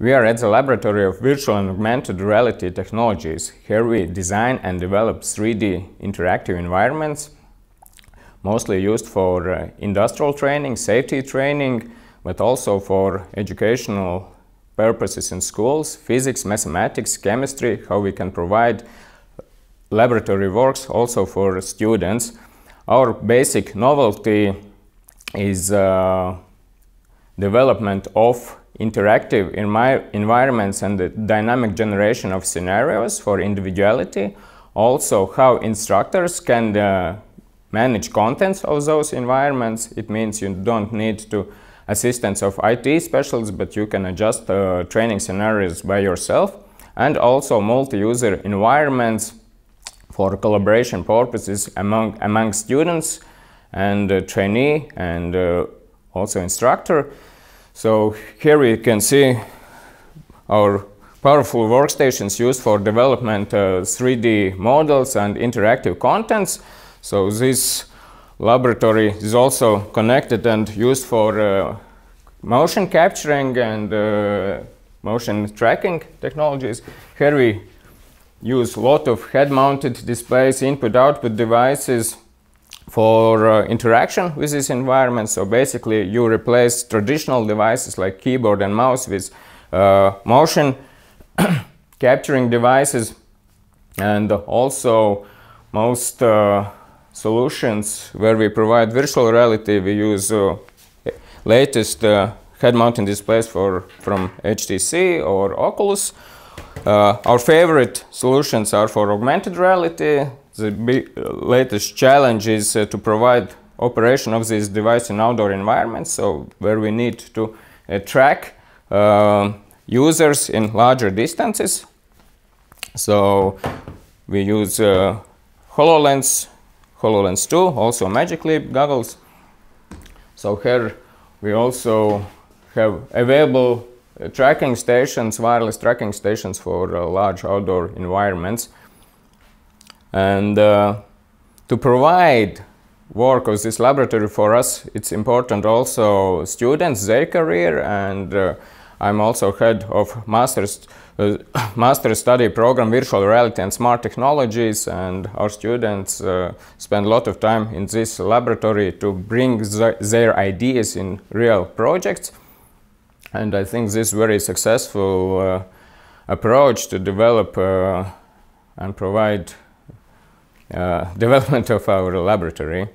We are at the Laboratory of Virtual and Augmented Reality Technologies. Here we design and develop 3D interactive environments, mostly used for industrial training, safety training, but also for educational purposes in schools, physics, mathematics, chemistry, how we can provide laboratory works also for students. Our basic novelty is development of interactive environments and the dynamic generation of scenarios for individuality. Also how instructors can manage contents of those environments. It means you don't need to assistance of IT specialists, but you can adjust training scenarios by yourself. And also multi-user environments for collaboration purposes among students and trainee and also instructor. So here we can see our powerful workstations used for development 3D models and interactive contents. So this laboratory is also connected and used for motion capturing and motion tracking technologies. Here we use a lot of head-mounted displays, input-output devices for interaction with this environment. So basically you replace traditional devices like keyboard and mouse with motion capturing devices, and also most solutions where we provide virtual reality, we use latest head-mounted displays from HTC or Oculus. Our favorite solutions are for augmented reality. The latest challenge is to provide operation of this device in outdoor environments, so where we need to track users in larger distances. So we use HoloLens 2, also Magic Leap goggles. So here we also have available tracking stations, wireless tracking stations for large outdoor environments. And to provide work of this laboratory for us, it's important also students, their career, and I'm also head of master's study program Virtual Reality and Smart Technologies, and our students spend a lot of time in this laboratory to bring their ideas in real projects. And I think this very successful approach to develop and provide development of our laboratory